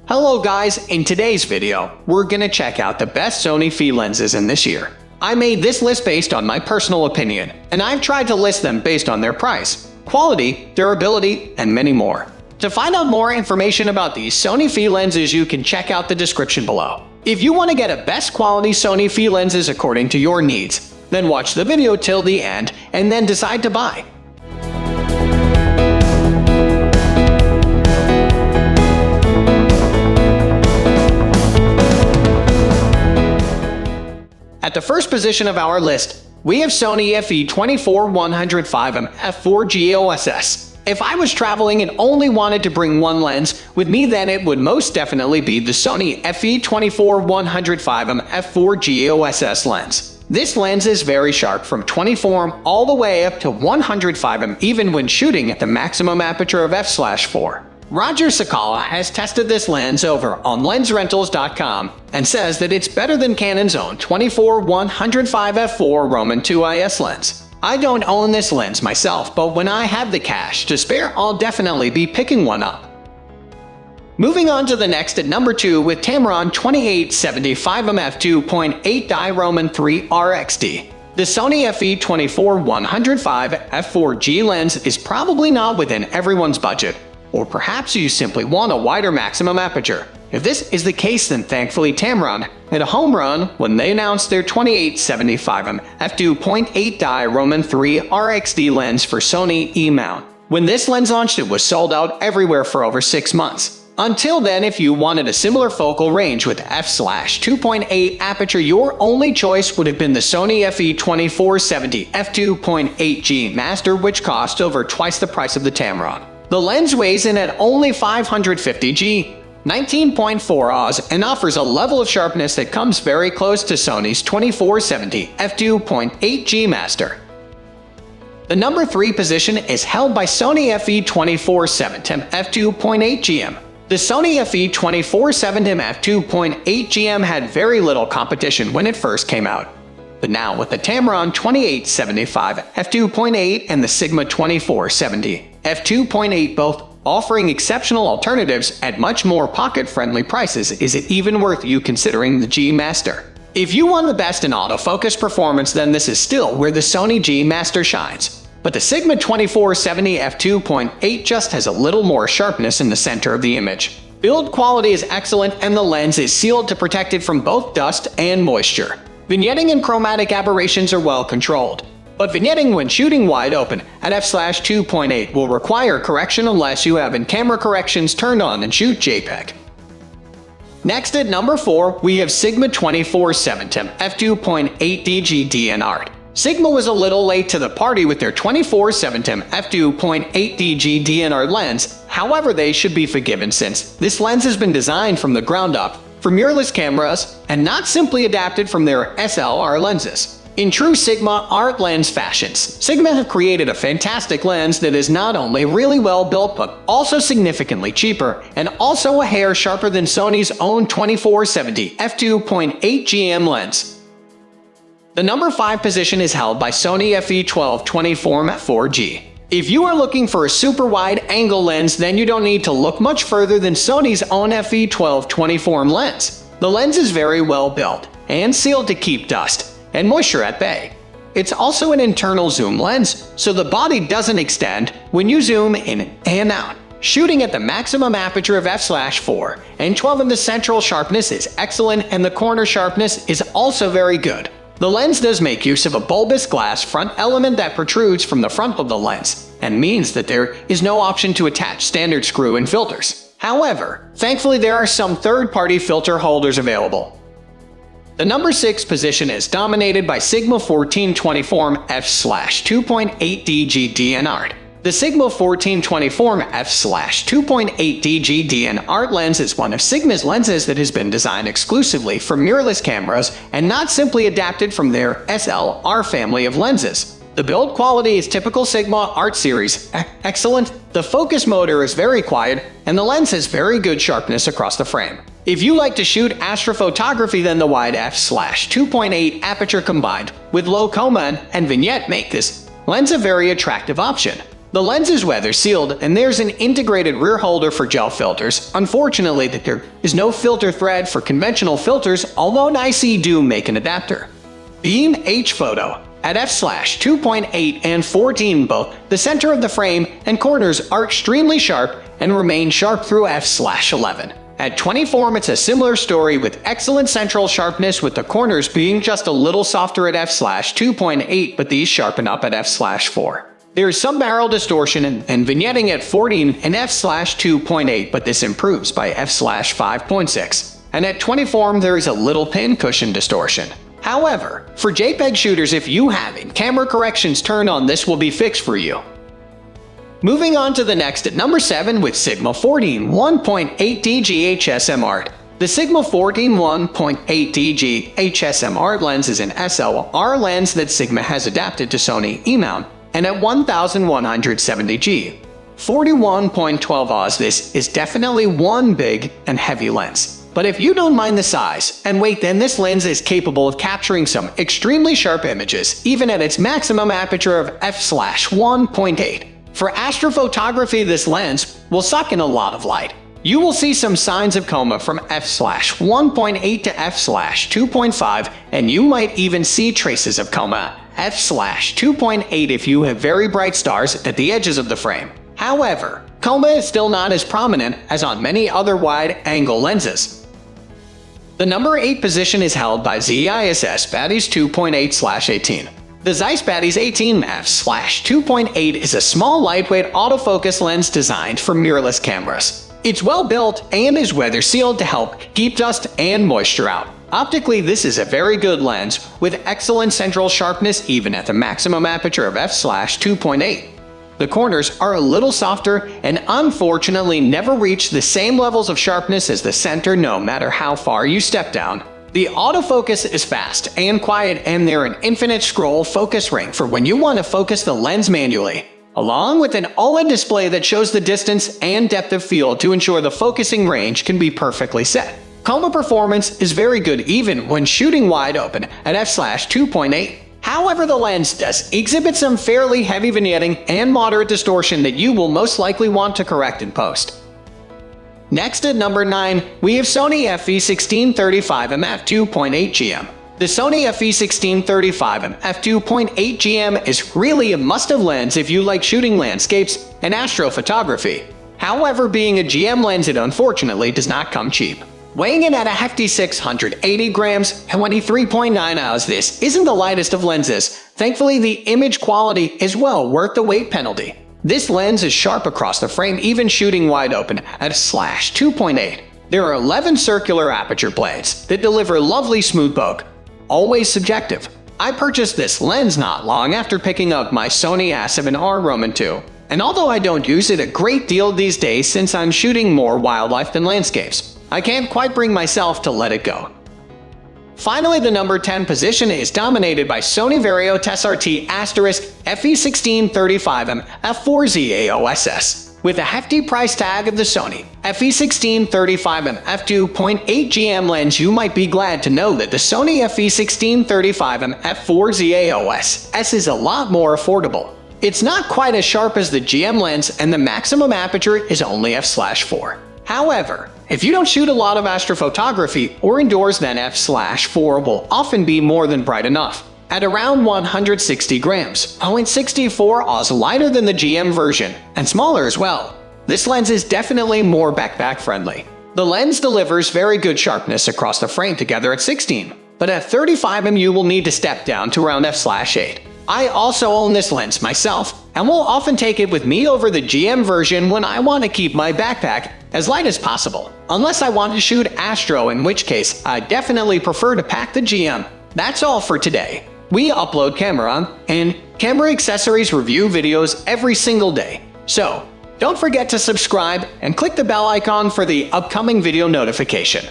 Hello guys, in today's video, we're gonna check out the best Sony FE lenses in this year. I made this list based on my personal opinion, and I've tried to list them based on their price, quality, durability, and many more. To find out more information about these Sony FE lenses, you can check out the description below. If you want to get a best quality Sony FE lenses according to your needs, then watch the video till the end and then decide to buy. At the first position of our list, we have Sony FE 24-105mm F4 G OSS. If I was traveling and only wanted to bring one lens with me, then it would most definitely be the Sony FE 24-105mm F4 G OSS lens. This lens is very sharp from 24mm all the way up to 105mm even when shooting at the maximum aperture of f/4. Roger Sakala has tested this lens over on LensRentals.com and says that it's better than Canon's own 24-105 F4 Roman IIIS lens. I don't own this lens myself, but when I have the cash to spare, I'll definitely be picking one up. Moving on to the next at number 2 with Tamron 2875mm F2.8 Di Roman III RXD. The Sony FE 24-105 F4 G lens is probably not within everyone's budget. Or perhaps you simply want a wider maximum aperture. If this is the case, then thankfully Tamron had a home run when they announced their 2875mm F2.8 Di Roman III RXD lens for Sony E-mount. When this lens launched, it was sold out everywhere for over 6 months. Until then, if you wanted a similar focal range with f/2.8 aperture, your only choice would have been the Sony FE 2470 F2.8 G Master, which cost over twice the price of the Tamron. The lens weighs in at only 550 G, 19.4 Oz, and offers a level of sharpness that comes very close to Sony's 2470 F2.8 G Master. The number 3 position is held by Sony FE 2470 F2.8 GM. The Sony FE 2470 F2.8 GM had very little competition when it first came out. But now with the Tamron 2875 F2.8 and the Sigma 2470 F2.8 both offering exceptional alternatives at much more pocket-friendly prices, is it even worth you considering the G Master? If you want the best in autofocus performance, then this is still where the Sony G Master shines. But the Sigma 2470 F2.8 just has a little more sharpness in the center of the image. Build quality is excellent and the lens is sealed to protect it from both dust and moisture. Vignetting and chromatic aberrations are well controlled, but vignetting when shooting wide open at f/2.8 will require correction unless you have in-camera corrections turned on and shoot JPEG. Next at number 4, we have Sigma 2470 F2.8 DG DN Art. Sigma was a little late to the party with their 2470 F2.8 DG DN Art lens, however they should be forgiven since this lens has been designed from the ground up for mirrorless cameras and not simply adapted from their SLR lenses. In true Sigma art lens fashions, Sigma have created a fantastic lens that is not only really well built but also significantly cheaper and also a hair sharper than Sony's own 2470 F2.8 GM lens. The number 5 position is held by Sony FE 12-24mm F4G. If you are looking for a super wide angle lens, then you don't need to look much further than Sony's own FE 12-24mm lens. The lens is very well built and sealed to keep dust and moisture at bay. It's also an internal zoom lens, so the body doesn't extend when you zoom in and out. Shooting at the maximum aperture of f/4 and 12 in the central sharpness is excellent and the corner sharpness is also very good. The lens does make use of a bulbous glass front element that protrudes from the front of the lens and means that there is no option to attach standard screw and filters. However, thankfully there are some third-party filter holders available. The number 6 position is dominated by Sigma 1424mm f/2.8 DG DN Art. The Sigma 1424mm f/2.8 DG DN Art lens is one of Sigma's lenses that has been designed exclusively for mirrorless cameras and not simply adapted from their SLR family of lenses. The build quality is typical Sigma Art series, excellent, the focus motor is very quiet, and the lens has very good sharpness across the frame. If you like to shoot astrophotography, then the wide f/2.8 aperture combined with low coma and vignette make this lens a very attractive option. The The lens is weather sealed, and there's an integrated rear holder for gel filters. Unfortunately, there is no filter thread for conventional filters, although IC do make an adapter. Beam H photo. At f/2.8 and 14 both, the center of the frame and corners are extremely sharp and remain sharp through f/11. At 24, it's a similar story with excellent central sharpness, with the corners being just a little softer at f/2.8, but these sharpen up at f/4. There is some barrel distortion and vignetting at 14 and f/2.8, but this improves by f/5.6. And at 24, there is a little pin cushion distortion. However, for JPEG shooters, if you have camera corrections turned on, this will be fixed for you. Moving on to the next at number 7 with Sigma 14 1.8 DG HSM Art. The Sigma 14 1.8 DG HSM Art lens is an SLR lens that Sigma has adapted to Sony E-mount, and at 1170G. 41.12 Oz, this is definitely one big and heavy lens. But if you don't mind the size and weight, then this lens is capable of capturing some extremely sharp images, even at its maximum aperture of f/1.8. For astrophotography, this lens will suck in a lot of light. You will see some signs of coma from f/1.8 to f/2.5, and you might even see traces of coma f/2.8 if you have very bright stars at the edges of the frame. However, coma is still not as prominent as on many other wide-angle lenses. The number 8 position is held by ZEISS Batis 2.8/18. The ZEISS Batis 18 f/2.8 is a small, lightweight autofocus lens designed for mirrorless cameras. It's well built and is weather sealed to help keep dust and moisture out. Optically, this is a very good lens with excellent central sharpness even at the maximum aperture of f/2.8. The corners are a little softer and unfortunately never reach the same levels of sharpness as the center, no matter how far you step down. The autofocus is fast and quiet, and they're an infinite scroll focus ring for when you want to focus the lens manually, along with an OLED display that shows the distance and depth of field to ensure the focusing range can be perfectly set. Coma performance is very good even when shooting wide open at f/2.8. However, the lens does exhibit some fairly heavy vignetting and moderate distortion that you will most likely want to correct in post. Next at number 9, we have Sony FE 1635mm f2.8 GM. The Sony FE 1635mm f2.8 GM is really a must-have lens if you like shooting landscapes and astrophotography. However, being a GM lens, it unfortunately does not come cheap. Weighing in at a hefty 680 grams and 23.9 ounces, this isn't the lightest of lenses. Thankfully, the image quality is well worth the weight penalty. This lens is sharp across the frame, even shooting wide open at f/2.8. There are 11 circular aperture blades that deliver lovely smooth poke. Always subjective. I purchased this lens not long after picking up my Sony A7R Roman II, and although I don't use it a great deal these days since I'm shooting more wildlife than landscapes, I can't quite bring myself to let it go. Finally, the number 10 position is dominated by Sony Vario-Tessar T FE 1635mm F4 ZA OSS. With a hefty price tag of the Sony FE 1635mm f2.8 GM lens, you might be glad to know that the Sony FE 1635mm F4 ZA OSS is a lot more affordable. It's not quite as sharp as the GM lens, and the maximum aperture is only f/4. However, if you don't shoot a lot of astrophotography or indoors, then f/4 will often be more than bright enough. At around 160 grams, 0.64 Oz, lighter than the GM version, and smaller as well. This lens is definitely more backpack friendly. The lens delivers very good sharpness across the frame together at 16, but at 35mm you will need to step down to around f/8. I also own this lens myself, and will often take it with me over the GM version when I want to keep my backpack as light as possible. Unless I want to shoot astro, in which case I definitely prefer to pack the GM. That's all for today. We upload camera and camera accessories review videos every single day. So, don't forget to subscribe and click the bell icon for the upcoming video notification.